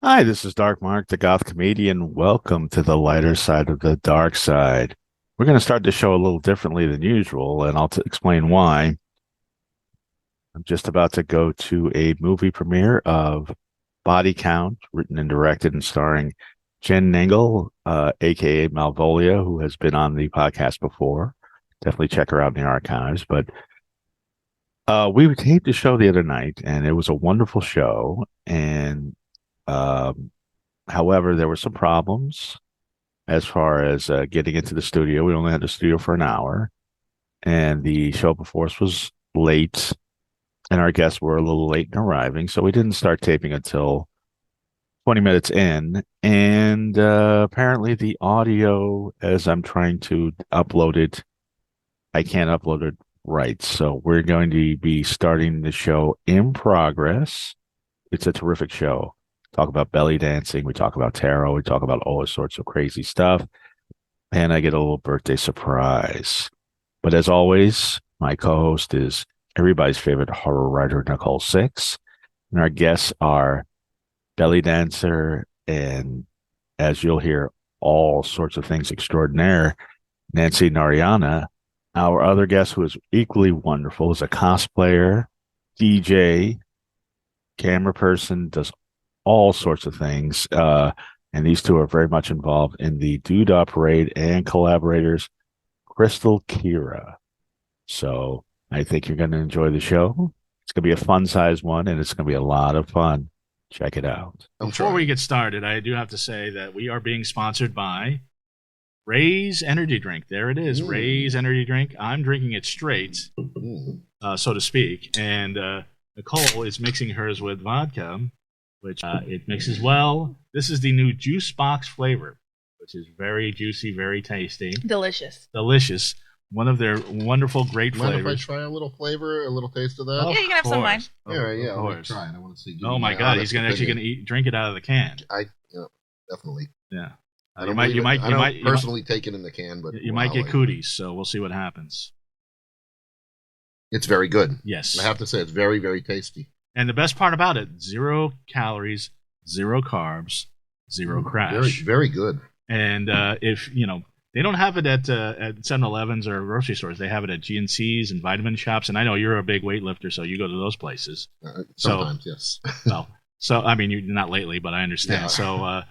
Hi, this is Dark Mark, the Goth Comedian. Welcome to the lighter side of the dark side. We're going to start the show a little differently than usual, and I'll explain why. I'm just about to go to a movie premiere of Body Count, written and directed and starring Jen Ningle, aka Malvolia, who has been on the podcast before. Definitely check her out in the archives. But we taped the show the other night, and it was a wonderful show. And um, however, there were some problems as far as getting into the studio. We only had the studio for an hour, and the show before us was late, and our guests were a little late in arriving, so we didn't start taping until 20 minutes in. And apparently, the audio, as I'm trying to upload it, I can't upload it right. So we're going to be starting the show in progress. It's a terrific show. Talk about belly dancing. We talk about tarot. We talk about all sorts of crazy stuff. And I get a little birthday surprise. But as always, my co-host is everybody's favorite horror writer, Nicole Six. And our guests are belly dancer and, as you'll hear, all sorts of things extraordinaire, Nancy Narayana. Our other guest, who is equally wonderful, is a cosplayer, DJ, camera person, does all sorts of things. And these two are very much involved in the Doodah Parade and collaborators, Kristal Kira. So I think you're going to enjoy the show. It's going to be a fun-sized one, and it's going to be a lot of fun. Check it out. Before we get started, I do have to say that we are being sponsored by Raze Energy Drink. There it is, Raze Energy Drink. I'm drinking it straight, so to speak, and Nicole is mixing hers with vodka, which it mixes well. This is the new juice box flavor, which is very juicy, very tasty. Delicious. Delicious. One of their wonderful, great flavors. Mind if I try a little flavor, a little taste of that? Yeah, you can have some of mine. All right, yeah, I'll try it. I want to see. Oh my God, he's actually going to drink it out of the can. Definitely. Yeah. I don't personally take it in the can, but you might get cooties, so we'll see what happens. It's very good. Yes. I have to say, it's very, very tasty. And the best part about it, 0 calories, 0 carbs, 0 crash. Very, very good. And if, they don't have it at 7-Elevens or grocery stores. They have it at GNCs and vitamin shops. And I know you're a big weightlifter, so you go to those places. Sometimes, yes. You're not lately, but I understand. Yeah. So,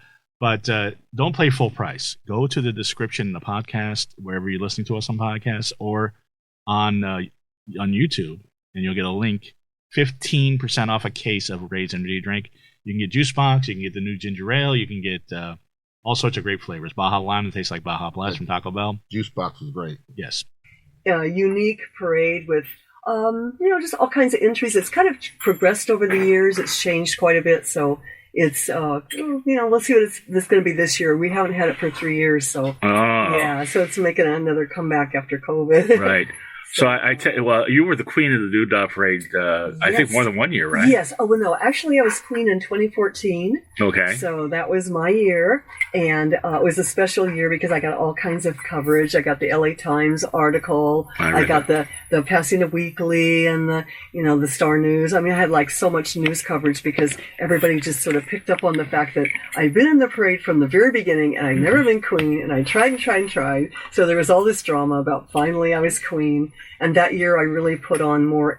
but don't pay full price. Go to the description in the podcast, wherever you're listening to us on podcasts, or on YouTube, and you'll get a link. 15% off a case of Raze Energy Drink. You can get juice box. You can get the new ginger ale. You can get all sorts of great flavors. Baja Lime that tastes like Baja Blast from Taco Bell. Juice box is great. Yes. Unique parade with, just all kinds of entries. It's kind of progressed over the years. It's changed quite a bit. So it's, let's see what it's going to be this year. We haven't had it for 3 years. So, so it's making another comeback after COVID. Right. So you were the queen of the Doodah Parade, I think more than 1 year, right? Yes. Oh, well, no. Actually, I was queen in 2014. Okay. So that was my year. And it was a special year because I got all kinds of coverage. I got the LA Times article. I got the Pasadena Weekly and the Star News. I mean, I had like so much news coverage because everybody just sort of picked up on the fact that I'd been in the parade from the very beginning and I'd never been queen. And I tried and tried and tried. So there was all this drama about finally I was queen. And that year, I really put on more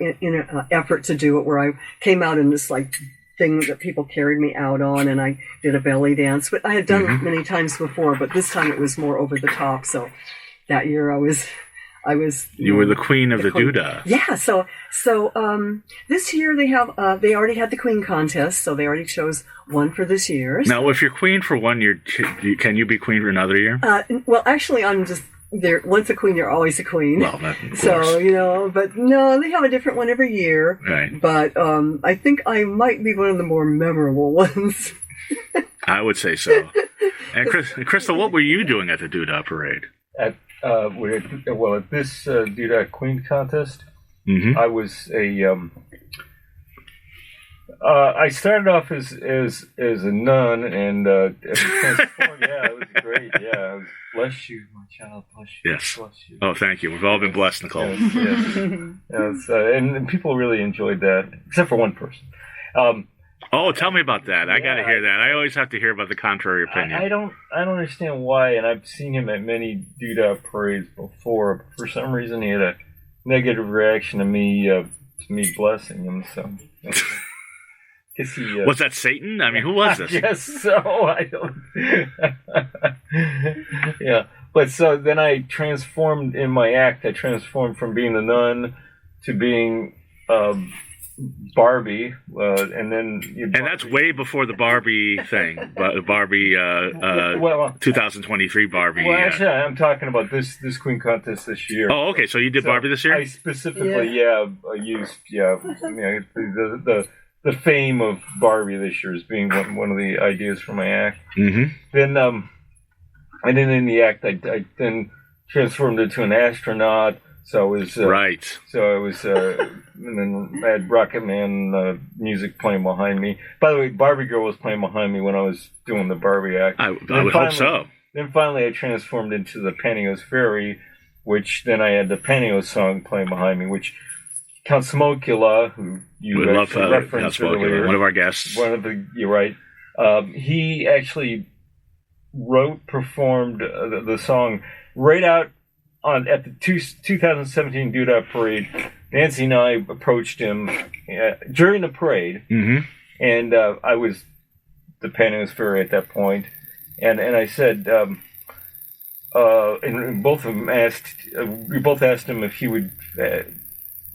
effort to do it, where I came out in this like thing that people carried me out on, and I did a belly dance. But I had done it many times before, but this time it was more over the top. So that year, I was. You were the queen of the Doodah. Yeah. So this year they already had the queen contest, so they already chose one for this year. Now, if you're queen for 1 year, can you be queen for another year? Well, actually, I'm just. Once a queen, you're always a queen. Well, that, of course. So, but no, they have a different one every year. Right. But I think I might be one of the more memorable ones. I would say so. And Krista, what were you doing at the Doodah Parade? At this Doodah Queen contest, I was I started off as a nun, and it was great. Yeah, bless you, my child, bless you. Yes. Bless you. Oh, thank you. We've all been blessed, Nicole. Yes. And people really enjoyed that, except for one person. Oh, tell me about that. I got to Yeah, hear that. I always have to hear about the contrary opinion. I don't understand why, and I've seen him at many doodah parades before. But for some reason, he had a negative reaction to me blessing him. So, guess he, was that Satan? I mean, who was this? Yes, so I don't. Yeah, but so then I transformed in my act. I transformed from being the nun to being Barbie, and then and that's way before the Barbie thing, but the Barbie 2023 Barbie. Well, actually, I'm talking about this Queen contest this year. Oh, okay. So you did Barbie this year? I specifically, used the fame of Barbie this year as being one of the ideas for my act. Mm-hmm. Then, and then in the act, I then transformed into an astronaut. So I was right. So I was, and then I had Rocket Man music playing behind me. By the way, Barbie Girl was playing behind me when I was doing the Barbie act. I would hope so. Then finally, I transformed into the Pantyhose Fairy, which then I had the Pantyhose song playing behind me, which Count Smokula, who you referenced earlier, one of our guests. You're right. He actually performed the song right out at the 2017 Doodah Parade. Nancy and I approached him during the parade, and I was the Pantyhose Fairy at that point, and I said, and both of them we both asked him if he would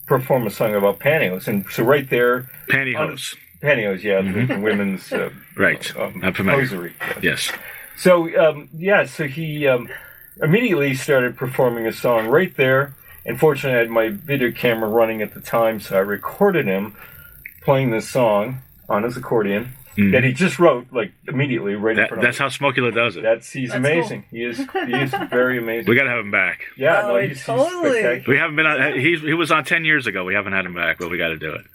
perform a song about pantyhose, and so right there, pantyhose, the women's right, hosiery. Yes. So so he immediately started performing a song right there. And fortunately, I had my video camera running at the time, so I recorded him playing this song on his accordion that he just wrote, like, immediately right in front of me. That's how Smokula does it. He's amazing. Cool. He is very amazing. We got to have him back. Yeah, he's totally. We haven't been on. He was on 10 years ago. We haven't had him back, but we got to do it.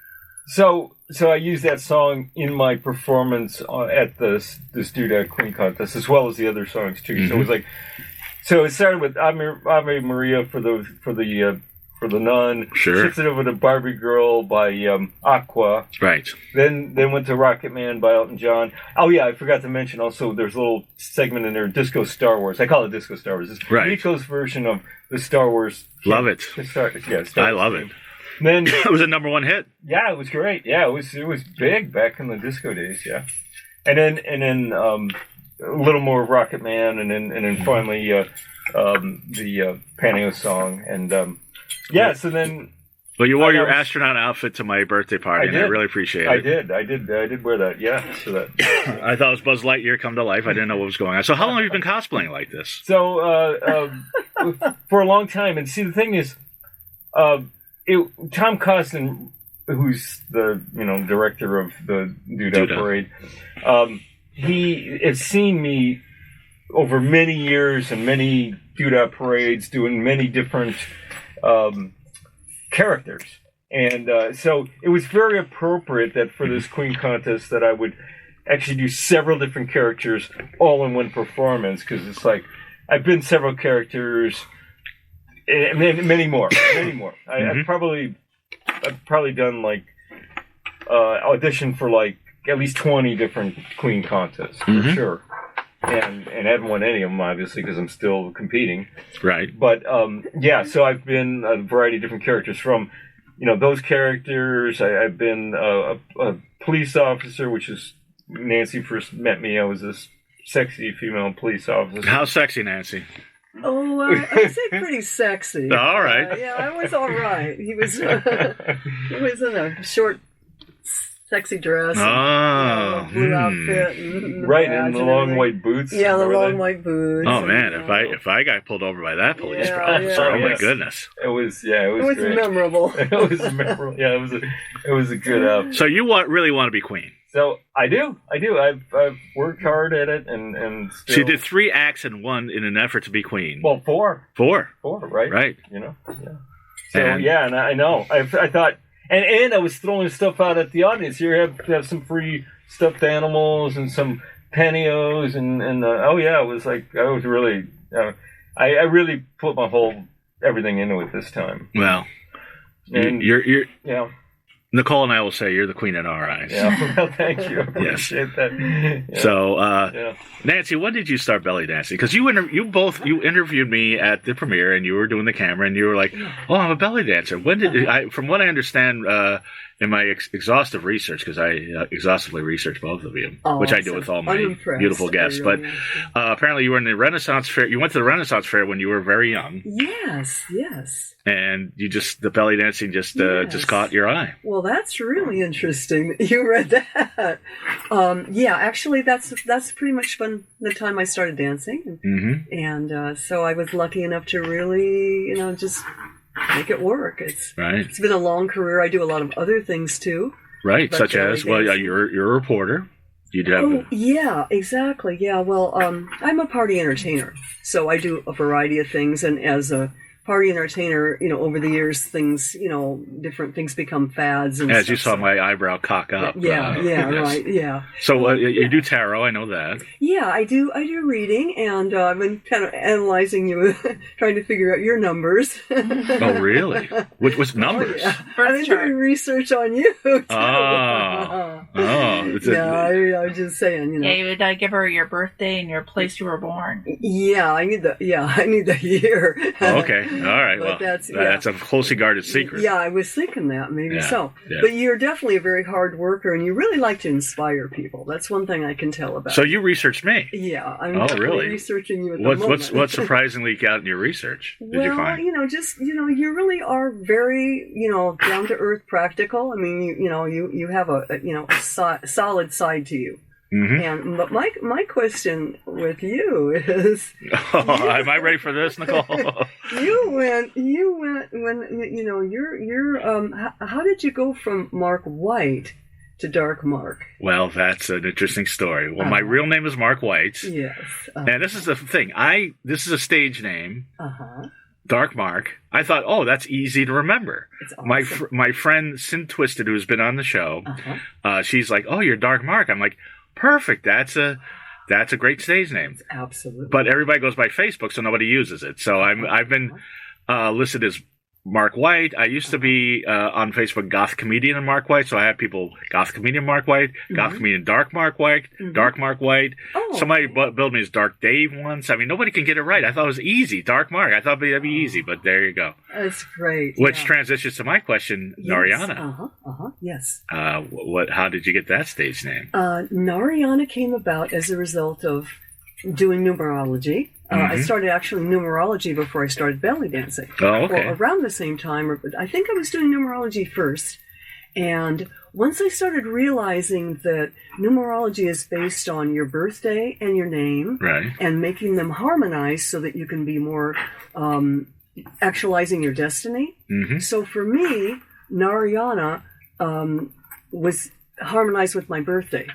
So I used that song in my performance at this Doodah Queen contest, as well as the other songs too. So it was like. So it started with Ave Maria for the nun. Sure. Shifted over to Barbie Girl by Aqua. Right. Then went to Rocket Man by Elton John. Oh yeah, I forgot to mention also there's a little segment in there, Disco Star Wars. I call it Disco Star Wars. It's Nico's version of the Star Wars. Love it. I love it. Then it was a #1 hit. Yeah, it was great. Yeah, it was big back in the disco days. Yeah, and then a little more Rocket Man, and then finally the Pantyhose song, and so then. Well, you wore your astronaut outfit to my birthday party, and I really appreciate it. I did wear that. Yeah, so that. I thought it was Buzz Lightyear come to life. I didn't know what was going on. So, how long have you been cosplaying like this? So, for a long time, and see, the thing is, Tom Costin, who's the director of the Doodah Parade, he has seen me over many years and many Doodah parades doing many different characters. And so it was very appropriate that for this Queen contest that I would actually do several different characters all in one performance, because it's like I've been several characters and many more. I've probably done like audition for like at least 20 different Queen contests for sure, and haven't won any of them obviously because I'm still competing. Right. But so I've been a variety of different characters from, those characters. I've been a police officer, which is Nancy first met me. I was this sexy female police officer. How sexy, Nancy? Oh, I'd say pretty sexy. All right. I was all right. He was in a short, sexy dress. Oh, blue outfit. And right, and the long white boots. Yeah, the long white boots. Oh man, if I got pulled over by that police officer, oh my goodness. It was great. Memorable. It was memorable. Yeah, it was a good. So you really want to be queen? So I do. I've worked hard at it, and still... So you did 3 acts in one in an effort to be queen. Well, 4. 4, right? Right. Yeah. So and I know. I thought, and I was throwing stuff out at the audience. Here, have some free stuffed animals and some pantyhose, and it was like I was really, I really put my whole everything into it this time. Well, and you're yeah. Nicole and I will say you're the queen in our eyes. Yeah, well, thank you. I Yes. appreciate that. Yeah. So, Yeah. Nancy, when did you start belly dancing? Because you interviewed me at the premiere, and you were doing the camera, and you were like, "Oh, I'm a belly dancer." When did from what I understand in my exhaustive research, because I exhaustively research both of you, which I do with all my beautiful guests. But apparently, you were in the Renaissance Fair. You went to the Renaissance Fair when you were very young. Yes. And the belly dancing just caught your eye. Well, that's really interesting that you read that. Yeah, actually, that's pretty much when the time I started dancing, and so I was lucky enough to really, just make it work. It's been a long career. I do a lot of other things too. Right, such as you're a reporter. Yeah, exactly. Yeah, well, I'm a party entertainer, so I do a variety of things, and as a party entertainer, over the years, things, different things become fads. And as you saw my eyebrow cock up. Yeah, yes. Right, yeah. So you do tarot, I know that. Yeah, I do reading, and I've been kind of analyzing you, trying to figure out your numbers. Oh, really? Which numbers? Oh, yeah. I've been doing research on you, too. Oh. I was just saying, Yeah, you would give her your birthday and your place you were born. Yeah, I need the year. Oh, okay. All right. But well, that's a closely guarded secret. Yeah, I was thinking that maybe so. Yeah. But you're definitely a very hard worker, and you really like to inspire people. That's one thing I can tell about. So you researched me. Yeah, I'm really researching you at the moment. What surprisingly got in your research? Did you find? You really are very, down to earth, practical. I mean, you have a solid side to you. But my question with you is, am I ready for this, Nicole? you went when how did you go from Mark White to Dark Mark? Well, that's an interesting story. Well, my real name is Mark White. Yes. And this is the thing. This is a stage name. Dark Mark. I thought, that's easy to remember. Awesome. My friend Sin Twisted, who's been on the show, she's like, "Oh, you're Dark Mark." I'm like, perfect. That's a great stage name. Absolutely. But everybody goes by Facebook, so nobody uses it. So I've been listed as Mark White. I used to be on Facebook Goth Comedian and Mark White, so I have people Goth Comedian Mark White, Goth Comedian Dark Mark White, Dark Mark White. Somebody billed me as Dark Dave once. I mean, nobody can get it right. I thought it was easy, Dark Mark. I thought that'd be easy, but there you go. That's great. Which transitions to my question, Narayana. Yes. How did you get that stage name? Narayana came about as a result of doing numerology. I started actually numerology before I started belly dancing. Oh, okay. Well, around the same time, I think I was doing numerology first. And once I started realizing that numerology is based on your birthday and your name, and making them harmonize so that you can be more actualizing your destiny. So for me, Narayana was harmonized with my birthday.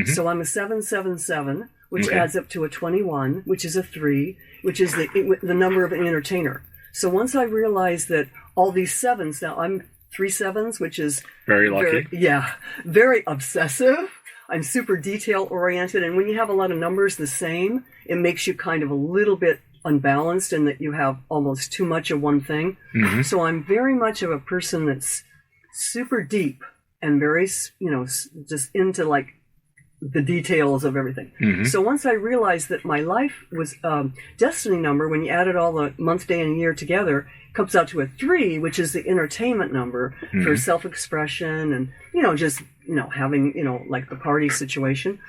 So I'm a 777. Which adds up to a 21, which is a 3, which is the number of an entertainer. So once I realized that all these sevens, now I'm 3 sevens, which is very lucky. Very obsessive. I'm super detail oriented, and when you have a lot of numbers the same, it makes you kind of a little bit unbalanced in that you have almost too much of one thing. So I'm very much of a person that's super deep and very, just into like the details of everything. So once I realized that my life was destiny number, when you added all the month, day, and year together, comes out to a 3, which is the entertainment number for self-expression and, having, like the party situation.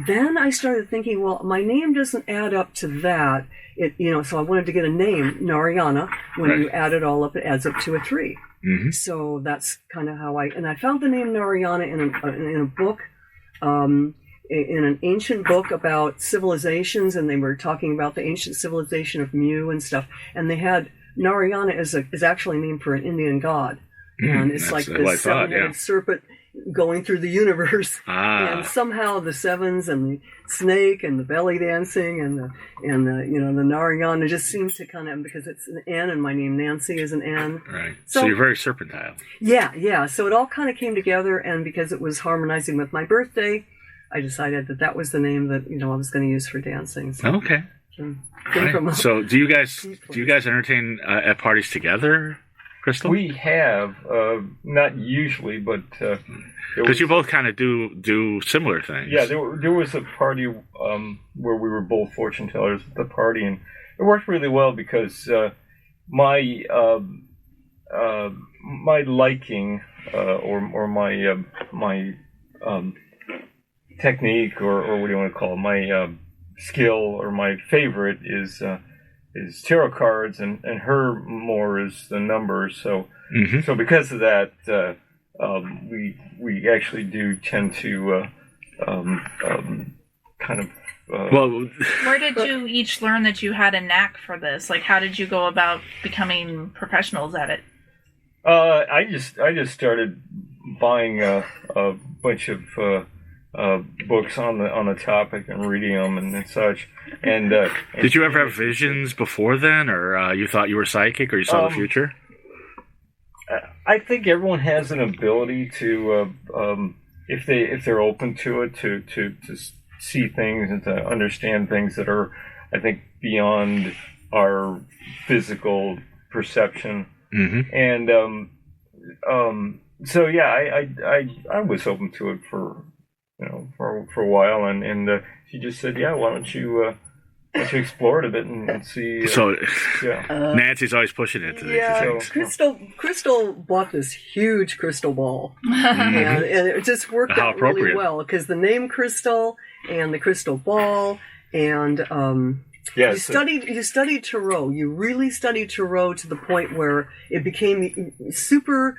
Then I started thinking, well, my name doesn't add up to that. So I wanted to get a name, Narayana. When you add it all up, it adds up to a 3. So that's kind of how I found the name Narayana in a book, in an ancient book about civilizations, and they were talking about the ancient civilization of Mu and stuff, and they had Narayana is actually named for an Indian god, and it's like this 7-headed serpent going through the universe, and somehow the sevens and the snake and the belly dancing and the the Narayana just seems to kind of, because it's an N and my name Nancy is an N. Right. So you're very serpentine. Yeah. So it all kind of came together, and because it was harmonizing with my birthday, I decided that was the name that I was going to use for dancing. So, okay. So do you guys entertain at parties together? Kristal? We have, not usually, but Because you both kind of do similar things. Yeah, there was a party where we were both fortune tellers at the party, and it worked really well because my my liking or my technique or what do you want to call it, my skill or my favorite is tarot cards, and her more is the numbers. So so because of that, we actually do tend to kind of. Well, Where did you each learn that you had a knack for this? Like, how did you go about becoming professionals at it? I just started buying a bunch of books on the topic and reading them and such. And did you ever have visions before then, or you thought you were psychic, or you saw the future? I think everyone has an ability to, if they're open to it, to see things and to understand things that are, I think, beyond our physical perception. And so yeah, I was open to it for a while, and she just said, yeah, why don't you explore it a bit and see. So yeah. Nancy's always pushing it. Yeah, Kristal bought this huge crystal ball, and it just worked How out really appropriate. well because the name Kristal and the crystal ball, and Yeah, you studied tarot. You really studied tarot to the point where it became super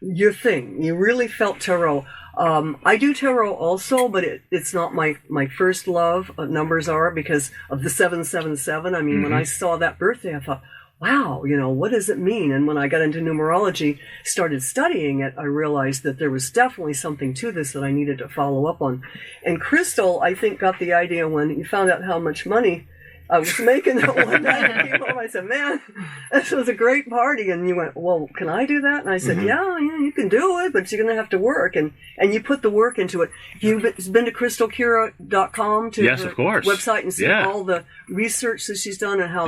your thing. You really felt tarot. I do tarot also, but it's not my first love. Numbers are because of the 777. I mean, when I saw that birthday, I thought, wow, what does it mean? And when I got into numerology, started studying it, I realized that there was definitely something to this that I needed to follow up on. And Kristal, I think, got the idea when he found out how much money I was making that one night. I came home, I said, man, this was a great party. And you went, well, can I do that? And I said, yeah, you can do it, but you're going to have to work. And you put the work into it. You've been to kristalkira.com to Yes, her of course. website and seen all the research that she's done and how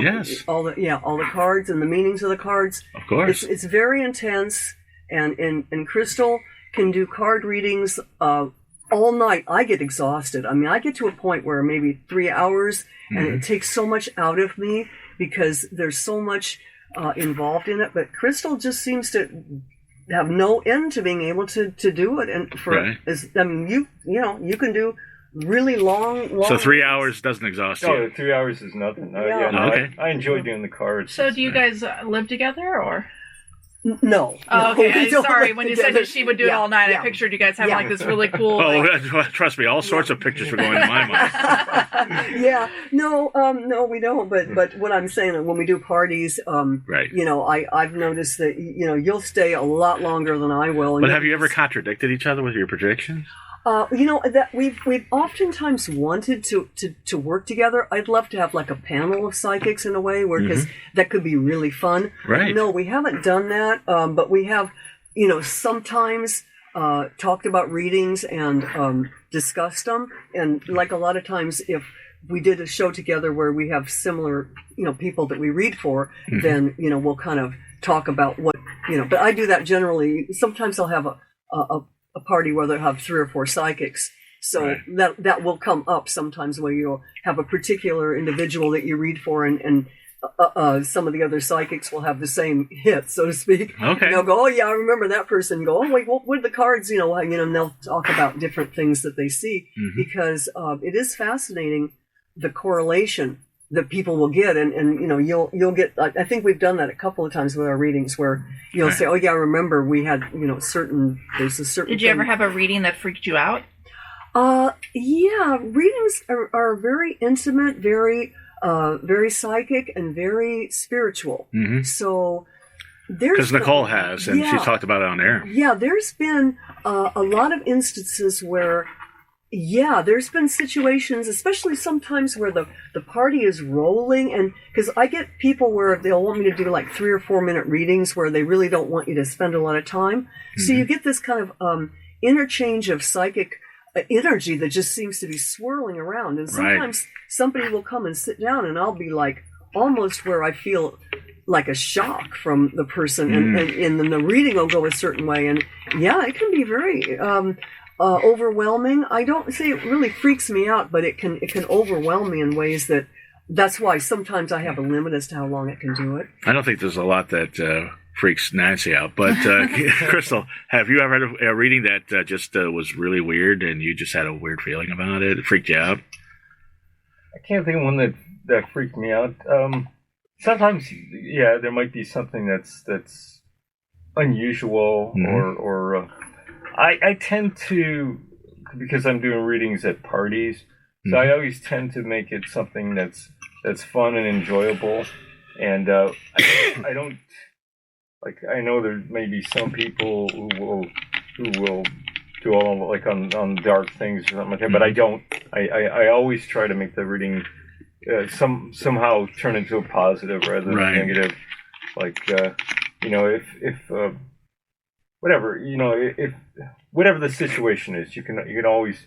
all the cards and the meanings of the cards. Of course. It's very intense. And Kristal can do card readings all night. I get exhausted. I mean, I get to a point where maybe 3 hours, and it takes so much out of me because there's so much involved in it. But Kristal just seems to have no end to being able to do it. And you can do really long. So 3 hours doesn't exhaust you. Oh, 3 hours is nothing. Okay. I enjoy doing the cards. So do you guys live together, or? No. Oh, no, okay. we don't Sorry, live when you together. said that she would do it all night, Yeah. I pictured you guys having like this really cool. Oh, like, trust me, all sorts of pictures were going in my mind. Yeah, no, we don't. But what I'm saying, when we do parties, Right. I've noticed that you'll stay a lot longer than I will. But have you ever contradicted each other with your predictions? That we've oftentimes wanted to work together. I'd love to have like a panel of psychics in a way, where because that could be really fun. Right. No, we haven't done that, but we have, sometimes talked about readings and discussed them. And like a lot of times, if we did a show together where we have similar, people that we read for, then we'll kind of talk about what But I do that generally. Sometimes I'll have a party where they'll have 3 or 4 psychics. So that will come up sometimes where you'll have a particular individual that you read for, and some of the other psychics will have the same hit, so to speak. Okay. And they'll go, oh yeah, I remember that person. Go, oh wait, what were the cards? And they'll talk about different things that they see, because it is fascinating, the correlation that people will get, and you'll get. I think we've done that a couple of times with our readings, where you'll say, "Oh yeah, I remember we had there's a certain." did you ever have a reading that freaked you out? Yeah, readings are very intimate, very very psychic, and very spiritual. So because Nicole has, and she's talked about it on air. Yeah, there's been a lot of instances where. Yeah, there's been situations, especially sometimes where the party is rolling, and because I get people where they'll want me to do like 3 or 4 minute readings where they really don't want you to spend a lot of time. So you get this kind of interchange of psychic energy that just seems to be swirling around, and sometimes somebody will come and sit down, and I'll be like, almost where I feel like a shock from the person, and then the reading will go a certain way, and yeah, it can be very overwhelming. I don't say it really freaks me out, but it can overwhelm me in ways that's why sometimes I have a limit as to how long it can do it. I don't think there's a lot that freaks Nancy out, but Kristal, have you ever had a reading that just was really weird and you just had a weird feeling about it? It freaked you out? I can't think of one that freaked me out. Sometimes, yeah, there might be something that's unusual, or I tend to, because I'm doing readings at parties, so I always tend to make it something that's fun and enjoyable, and I don't, like, I know there may be some people who will do all, like, on dark things or something like that, but I don't. I always try to make the reading somehow turn into a positive rather than negative. Like, if whatever, if whatever the situation is, you can always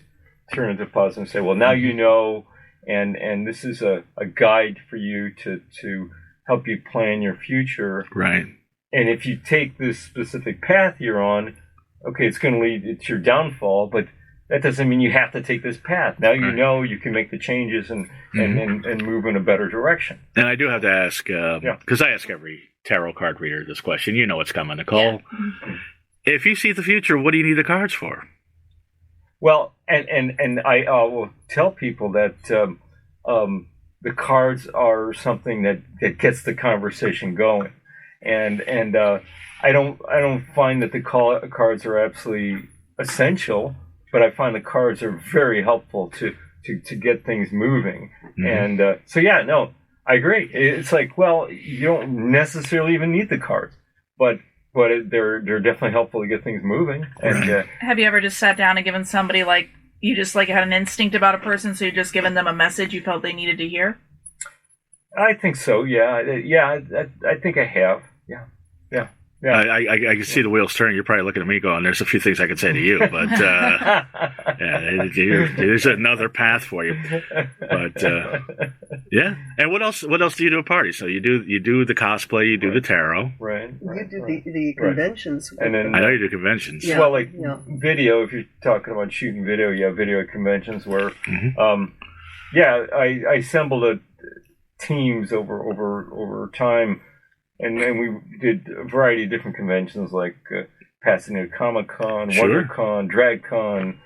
turn into positive and say, well, now you know, and this is a guide for you to help you plan your future. Right. And if you take this specific path you're on, okay, it's going to lead to your downfall, but that doesn't mean you have to take this path. Now you know you can make the changes and move in a better direction. And I do have to ask, because I ask every tarot card reader this question. You know what's coming, Nicole. Yeah. If you see the future, what do you need the cards for? Well, and I will tell people that the cards are something that gets the conversation going. And I don't find that the cards are absolutely essential, but I find the cards are very helpful to get things moving. And so I agree. It's like, well, you don't necessarily even need the cards, but they're definitely helpful to get things moving. And have you ever just sat down and given somebody, like, you just like had an instinct about a person, so you just given them a message you felt they needed to hear? I think so. Yeah. I think I have. Yeah. I can see the wheels turning. You're probably looking at me going, there's a few things I could say to you, but there's another path for you. But yeah. And what else do you do at parties? So you do the cosplay, you do the tarot. Right. You do the conventions. And then I know you do conventions. Yeah, well, video, if you're talking about shooting video, video conventions where I assembled teams over time. And we did a variety of different conventions, like Pasadena Comic-Con, WonderCon, DragCon,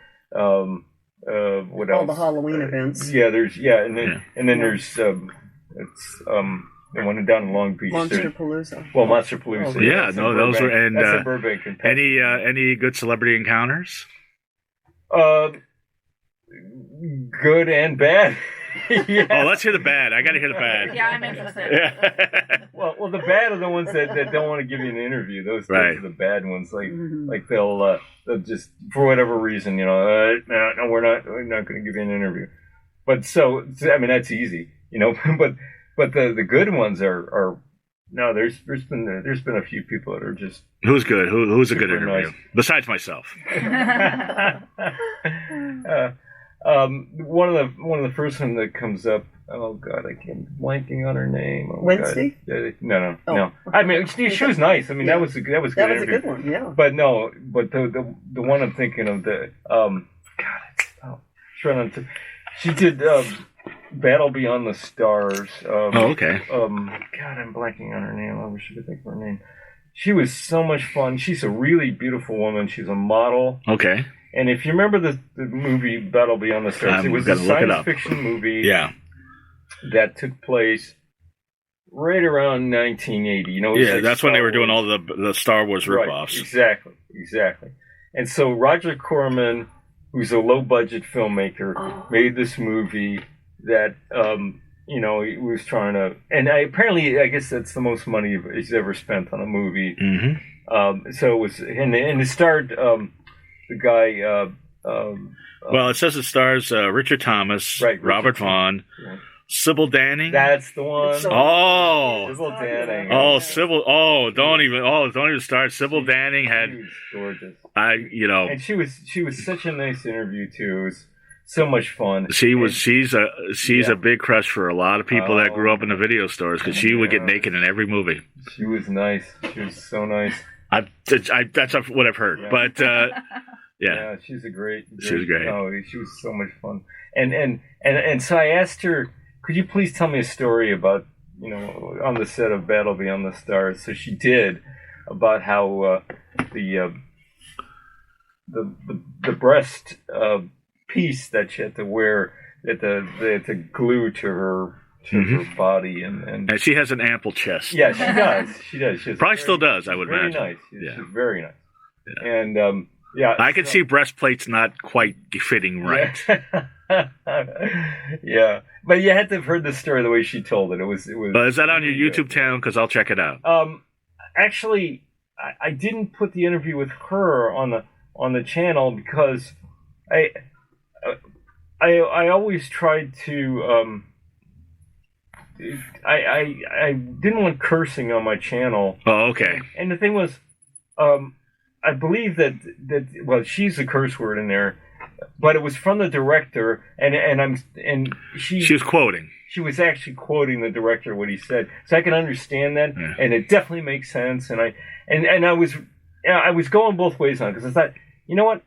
what else? All the Halloween events. Yeah, and then there's the one down in Long Beach. Monsterpalooza. Well, Monsterpalooza. Oh, yeah, no, those were, and that's in Burbank. Any good celebrity encounters? Good and bad. Yeah. Oh, let's hear the bad. I got to hear the bad. Yeah, I'm interested. Yeah. Well, the bad are the ones that don't want to give you an interview. Those are the bad ones. Like they'll just, for whatever reason, no, we're not going to give you an interview. But so I mean, that's easy, But the good ones are no. There's been a few people that are just. Who's good? Who's a good interview? Nice. Besides myself. One of the first one that comes up. Oh God, I can't blanking on her name. Oh, Wednesday? No. I mean, she was nice. I mean, that was a good one. Yeah. But the one I'm thinking of, she did Battle Beyond the Stars. Okay. God, I'm blanking on her name. I wish I could think of her name. She was so much fun. She's a really beautiful woman. She's a model. Okay. And if you remember the movie Battle Beyond the Stars, it was a science fiction movie. Yeah. That took place right around 1980. Yeah, that's when they were doing all the Star Wars ripoffs. Right, exactly. And so Roger Corman, who's a low-budget filmmaker, made this movie that, he was trying to... And apparently, I guess that's the most money he's ever spent on a movie. Mm-hmm. So it was... And it starred the guy... well, it says it stars Richard Thomas, Robert Vaughn... Right. Sybil Dannings. That's the one. Sybil Dannings. Oh, Sybil. Oh, don't even start. Sybil Dannings had gorgeous. And she was such a nice interview too. so much fun. She's a big crush for a lot of people that grew up in the video stores because she would get naked in every movie. She was nice. She was so nice. That's what I've heard. Yeah. But yeah, she's a great. She was great. Oh, she was so much fun. And so I asked her, could you please tell me a story about, on the set of Battle Beyond the Stars? So she did, about how the breast piece that she had to wear, that they had to glue to her body, and she has an ample chest. Yeah, she does. She does. Probably still does, I would very imagine. Nice. Yeah. She's very nice. Yeah. And I could see breastplates not quite fitting right. Yeah, but you had to have heard the story the way she told it. It was. Is that on your YouTube channel? Because I'll check it out. Actually, I didn't put the interview with her on the channel because I always tried to. I didn't want cursing on my channel. Oh, okay. And the thing was, I believe that she's a curse word in there, but it was from the director, and she was quoting. She was actually quoting the director, what he said, so I can understand that, and it definitely makes sense. And I was going both ways on it, because I thought, you know what,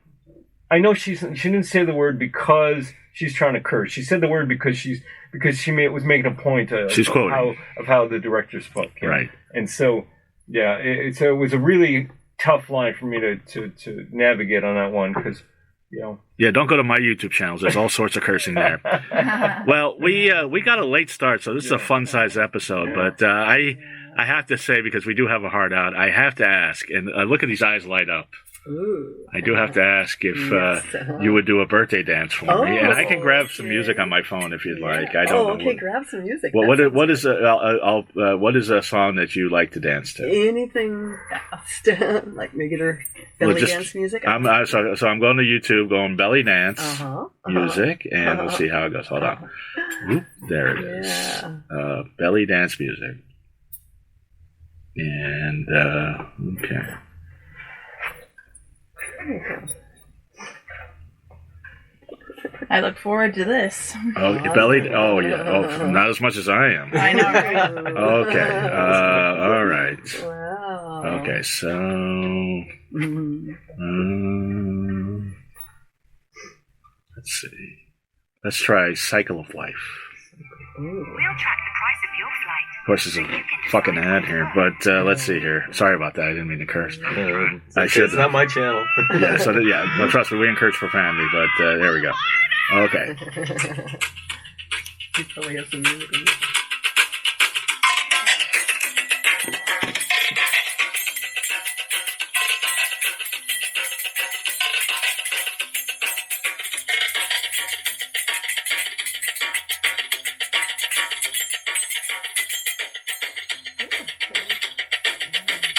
I know she didn't say the word because she's trying to curse. She said the word because she was making a point of how the director spoke, right? And so so it was a really tough line for me to navigate on that one, because don't go to my YouTube channels. There's all sorts of cursing there. Well, we got a late start, so this is a fun size episode. But I have to say, because we do have a hard out, I have to ask, and look at these eyes light up. Ooh. I do have to ask if you would do a birthday dance for me, and I can grab some music on my phone if you'd like. I don't know. Okay, grab some music. Well, what is a song that you like to dance to? Anything fast, like regular belly dance music. So I'm going to YouTube, going belly dance music, and we'll see how it goes. Hold on. Whoop, there it is. Belly dance music, and okay. I look forward to this. Oh, belly. Oh, yeah. Oh, not as much as I am. I know, right? Okay. All right. Wow. Okay. So, let's see. Let's try "Cycle of Life." We'll track the price of your flight. Of course, there's a fucking ad here, but let's see here. Sorry about that. I didn't mean to curse. I should. It's not my channel. No, trust me, we encourage profanity, but there we go. Okay. You probably have some music.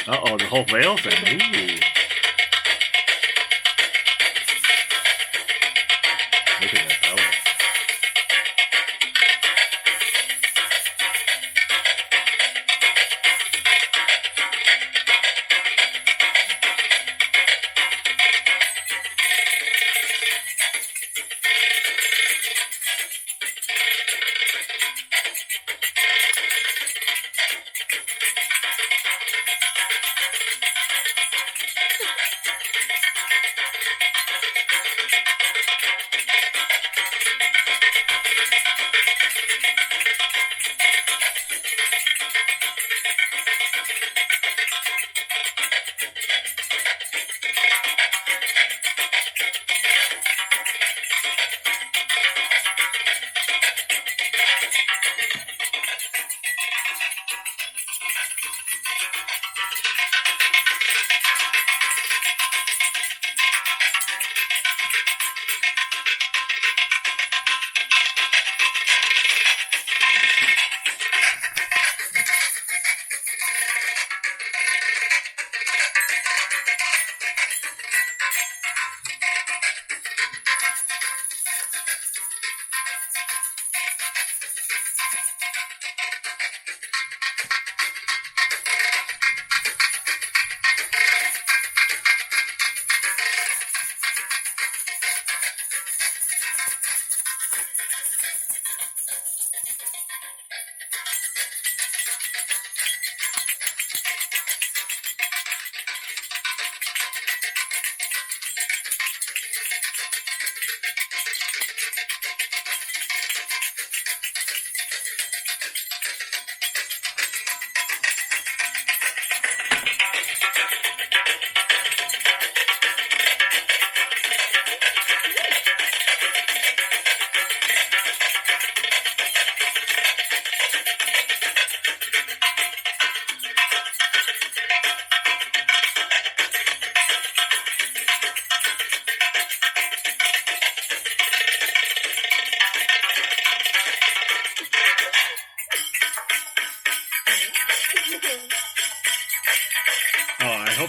Uh-oh, the whole veil thing. Ooh. Look at that belly.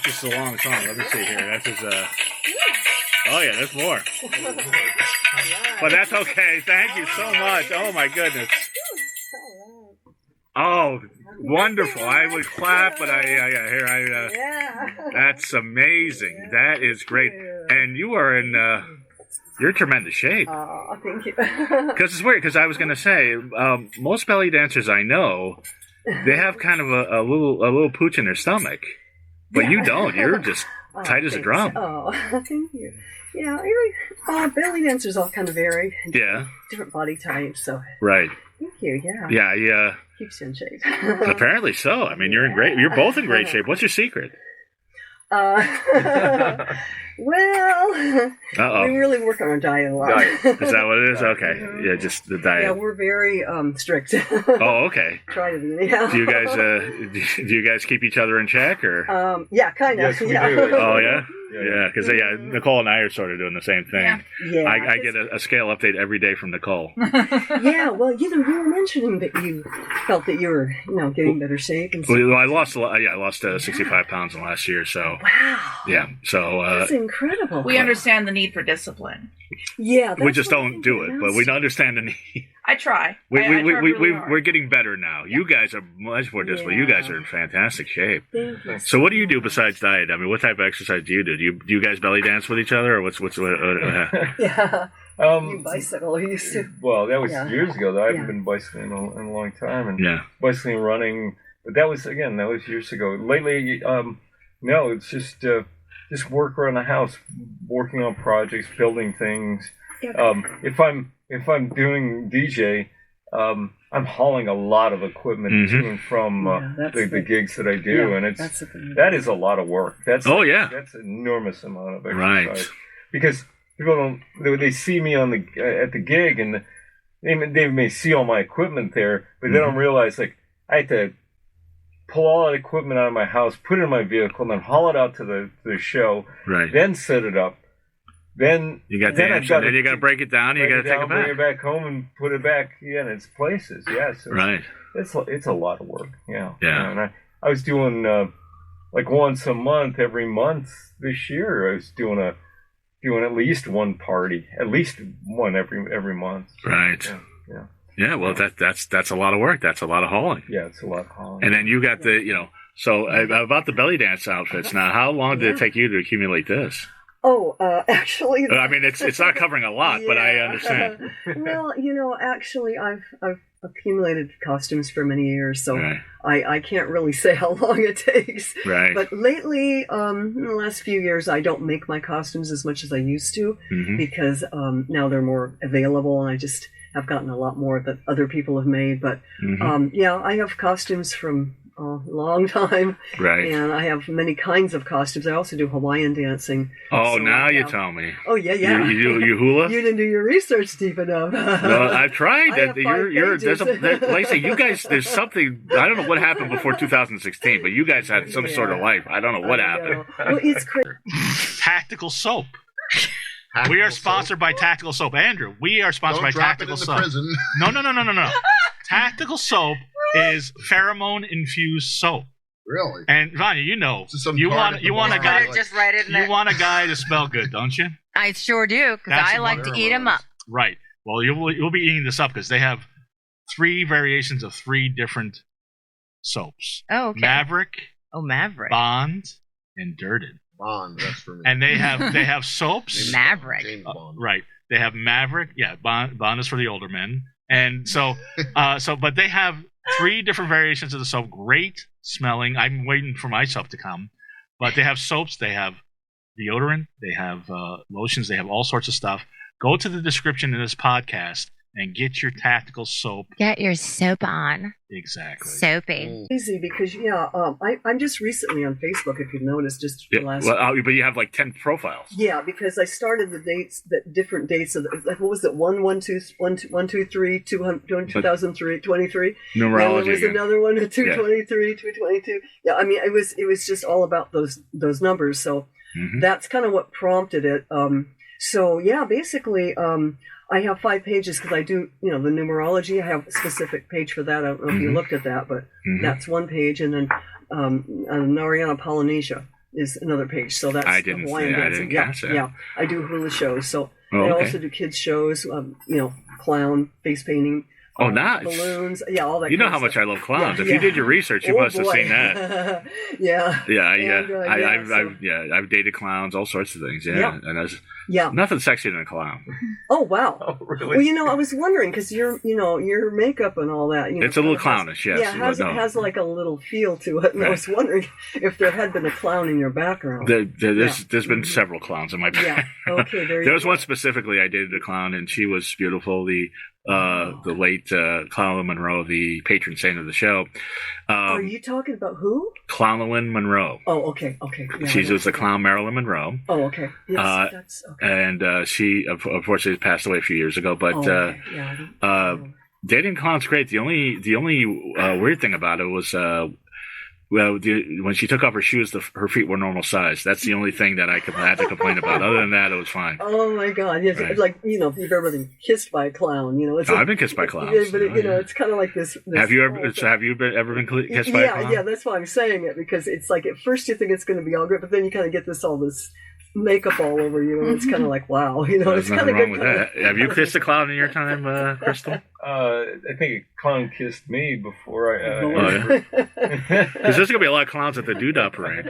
if this is a long song. Let me see here. This is oh yeah, there's more. But that's okay. Thank you so much. Oh my goodness. Oh, wonderful. I would clap, but that's amazing. That is great. And you are in you're in tremendous shape. Oh, thank you. Because it's weird, because I was going to say, most belly dancers I know, they have kind of a little pooch in their stomach. But you don't. You're just tight as a drum. Oh, thank you. Yeah, belly dancers all kind of vary. Yeah. Different body types, so. Right. Thank you, yeah. Yeah, Keeps you in shape. apparently so. I mean, you're both in great shape. What's your secret? Well, Uh-oh. we really work on our diet a lot. Is that what it is? Okay. Yeah, just the diet. Yeah, we're very strict. Oh, okay. Try to be, yeah. Do you guys keep each other in check, or? Yeah, kind of. Yes, we yeah. do. Oh yeah, yeah. Because Nicole and I are sort of doing the same thing. Yeah. I get a scale update every day from Nicole. Yeah, well, you were mentioning that you felt that you were, getting better shape and stuff. Well, I lost 65 pounds in the last year. So Wow. yeah, so That's incredible. We understand the need for discipline. Yeah. we just don't do it, but we understand the need. I try. I try really hard. We're getting better now. You guys are much more disciplined. You guys are in fantastic shape. Thank you. So what do you do besides diet? I mean, what type of exercise do you do? Do you guys belly dance with each other, or what's Yeah. You bicycle. You used to. Well, that was Yeah. years ago. I haven't Yeah. been bicycling in a long time, and Yeah. bicycling, running. But that was years ago. Lately, no, it's just work around the house, working on projects, building things. Yeah. If I'm doing DJ, I'm hauling a lot of equipment to and from the gigs that I do, and that is a lot of work. That's an enormous amount of exercise. Right. Because people they see me at the gig, and they may see all my equipment there, but they don't realize I had to pull all that equipment out of my house, put it in my vehicle, and then haul it out to the show. Right. Then set it up. Then you got the amps, and then you got to break it down. You got to take it back. Bring it back home and put it back in its places. Yes. Right. It's a lot of work. Yeah. Yeah. And I was doing once a month, every month this year. I was doing at least one party, at least one every month. Right. Yeah. Yeah. Well, that's a lot of work. That's a lot of hauling. Yeah, it's a lot of hauling. And then you got So about the belly dance outfits. Now, how long did it take you to accumulate this? Oh, actually. I mean, it's not covering a lot, but I understand. Well, actually, I've accumulated costumes for many years, so Right. I can't really say how long it takes. Right. But lately, in the last few years, I don't make my costumes as much as I used to because now they're more available, and I just have gotten a lot more that other people have made. But I have costumes from a long time. Right. And I have many kinds of costumes. I also do Hawaiian dancing. Oh, so now you tell me. Oh, yeah. You hula? You didn't do your research deep enough. No, I've tried. I have Like I say, you guys, there's something, I don't know what happened before 2016, but you guys had some sort of life. I don't know what happened. Well, it's crazy. Tactical Soap. We are sponsored by Tactical Soap. Andrew, we are sponsored by Tactical Soap. Prison. No. Tactical Soap is pheromone infused soap. Really? And Vanya, you want a guy just write it in you want a guy to smell good, don't you? I sure do, because I like to eat them up. Right. Well, you'll be eating this up because they have 3 variations of 3 different soaps. Oh, okay. Maverick, Maverick, Bond, and Dirted. Bond, that's for me. And they have soaps. Maverick. James Bond. Right. They have Maverick. Yeah, Bond is for the older men. And so but they have 3 different variations of the soap. Great smelling. I'm waiting for my soap to come. But they have soaps. They have deodorant. They have lotions. They have all sorts of stuff. Go to the description in this podcast and get your Tactical Soap. Get your soap on. Exactly. Soapy. Easy because I'm just recently on Facebook. If you've noticed, just the last. But you have like 10 profiles. Yeah, because I started the different dates of what was it? 1-1-2-1-2-3 2003 23. Numerology. And there was again. another one at 223 222. Yeah, I mean it was just all about those numbers. So that's kind of what prompted it. So yeah, basically. I have 5 pages because I do, the numerology. I have a specific page for that. I don't know if you looked at that, but that's one page. And then Narayana Polynesia. is another page. So that's I didn't Hawaiian see- I dancing. didn't catch that. Yeah. I do hula shows. So Oh, I okay. also do kids shows. Clown, face painting. Oh, nice. Balloons. Yeah, all that. You know kind how of much stuff. I love clowns. Yeah, If you yeah. did your research, you Oh, must have boy. seen that. Yeah. Yeah, And, I've dated clowns, all sorts of things. Yeah, Yeah. and there's Yeah. nothing sexier than a clown. Oh wow. Oh, really? Well, I was wondering because your makeup and all that. It's a little clownish, yes. Yeah, it has like a little feel to it. And I was wondering if there had been a clown in your background. There's been several clowns in my Yeah. background. Okay. There was one specifically I dated a clown, and she was beautiful. The late Clownlyn Monroe, the patron saint of the show. Are you talking about who? Clownlyn Monroe. Oh, okay. Yeah, She was the clown Marilyn Monroe. Oh, okay. Yes, that's okay. And she unfortunately passed away a few years ago. But Okay. Yeah, I didn't know. dating clowns great. The only weird thing about it was when she took off her shoes, her feet were normal size. That's the only thing that I had to complain about. Other than that, it was fine. Oh my God! Yes, Right. it's like if you've ever been kissed by a clown, it's I've been kissed by clowns. Yeah, but Yeah. it's kind of like this. Have you whole ever? thing. Have you ever been kissed by a clown? Yeah, that's why I'm saying it, because it's like at first you think it's going to be all good, but then you kind of get all this makeup all over you, and it's kind of like wow, There's it's kind nothing of wrong good. with that. Have you kissed a clown in your time, Kristal? I think a clown kissed me before I. Because there's gonna be a lot of clowns at the Doodah Parade.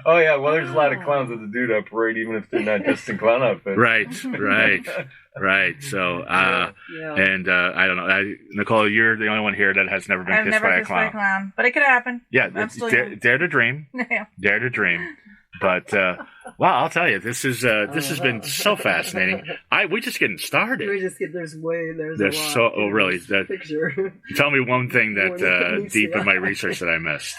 Oh yeah, well, there's a lot of clowns at the Doodah Parade, even if they're not just in clown outfits. Right. So, Yeah. and I don't know, Nicole, you're the only one here that has never been I've kissed never by a kissed by a clown. clown, but it could happen. Yeah, I'm still dare, young. dare to dream, Yeah. dare to dream. But wow, I'll tell you, this has been so fascinating. We're just getting started. There's There's a lot. so- oh, really? There's That- picture. Tell me one thing More than that meets deep the in my eye. research that I missed.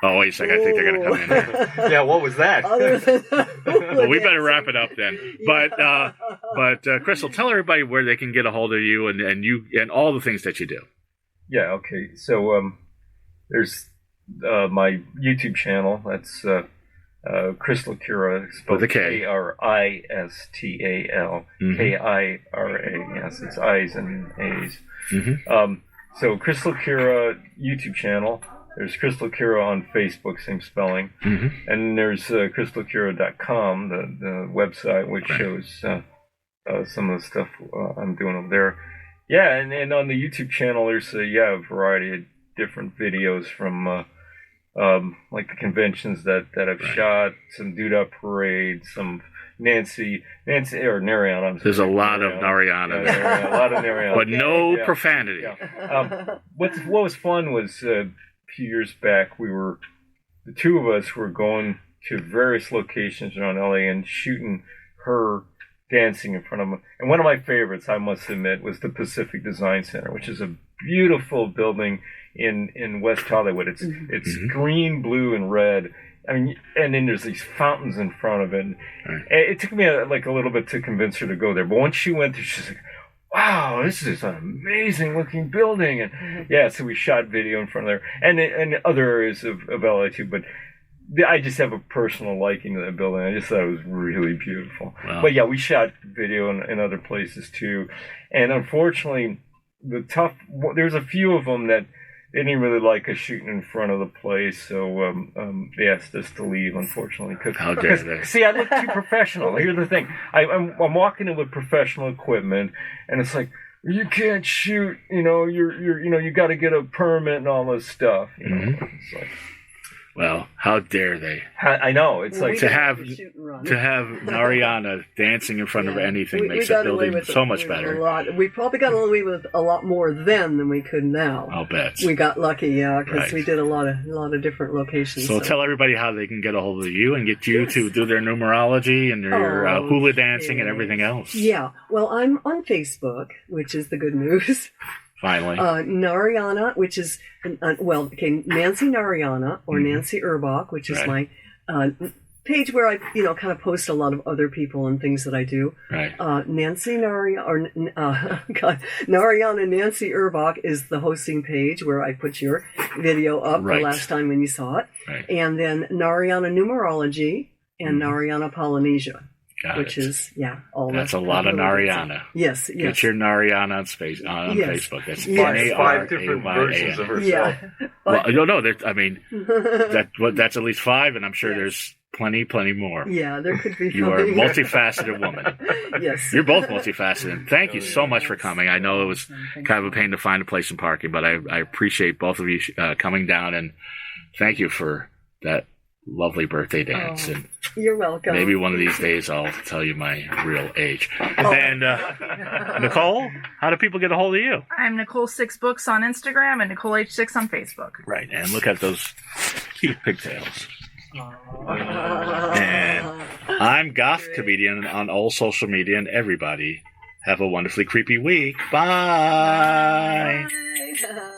Oh, wait a second, I think they're gonna come in here. Yeah, what was that? Other than Well, we better wrap it up then. But Kristal, tell everybody where they can get a hold of you and you and all the things that you do. Yeah, okay. So there's my YouTube channel. That's Kristal Kira, spelled With a K. Kristal Kira. Yes, it's I's and A's. Mm-hmm. So Kristal Kira YouTube channel. There's Kristal Kira on Facebook, same spelling. Mm-hmm. And there's kristalkira.com, the website, which shows some of the stuff I'm doing over there. Yeah, and on the YouTube channel, there's a variety of different videos from like the conventions that I've shot, some Doodah Parade, some Nancy or Narayana. There's a lot of Narayana. Yeah, a lot of Narayana. But no Yeah. profanity. Yeah. What was fun was a few years back, the two of us were going to various locations around LA and shooting her dancing in front of them. And one of my favorites, I must admit, was the Pacific Design Center, which is a beautiful building in West Hollywood. It's Mm-hmm. green, blue, and red. I mean, and then there's these fountains in front of it. And Right. it took me a little bit to convince her to go there. But once she went there, she's like, wow, this is an amazing looking building. And yeah, so we shot video in front of there and other areas of LA too. But I just have a personal liking to that building. I just thought it was really beautiful. Wow. But yeah, we shot video in other places too. And unfortunately, there's a few of them that they didn't really like us shooting in front of the place, so they asked us to leave, unfortunately. How dare they? See, I look too professional. Here's the thing: I'm walking in with professional equipment, and it's like, you can't shoot. You got to get a permit and all this stuff. Mm-hmm. It's like, Well, how dare they? I know. It's Well, like to have shoot and run. Narayana dancing in front of anything We makes got the away building with so a much better. lot. We probably got away with a lot more then than we could now. I'll bet. We got lucky, yeah, because Right. we did a lot of different locations. So tell everybody how they can get a hold of you and get you to do their numerology and your hula dancing and everything else. Yeah, well, I'm on Facebook, which is the good news. Finally. Narayana, which is Nancy Narayana or Nancy Urbach, which is Right. my page where I kind of post a lot of other people and things that I do. Right. Nancy Narayana Nancy Urbach is the hosting page where I put your video up Right. the last time when you saw it, Right. and then Narayana Numerology and Narayana Polynesia. Got Which it. is all That's that. a lot of Narayana. Yes, yes. Get your Narayana on Yes. Facebook. That's Yes. five different versions N-A-R-A-Y-A-N. of herself. Yeah. Well, no, I mean that's at least 5, and I'm sure Yes. there's plenty more. Yeah, there could be. You are a something. multifaceted woman. Yes. You're both multifaceted. Thank you so much for coming. I know it was kind of a pain to find a place in parking, but I appreciate both of you coming down, and thank you for that lovely birthday dance. And you're welcome. maybe one of these days I'll tell you my real age. And Nicole, how do people get a hold of you? I'm Nicole6Books on Instagram and Nicole H6 on Facebook. Right, and look at those cute pigtails. And I'm Goth Comedian on all social media, and everybody have a wonderfully creepy week. Bye. Bye.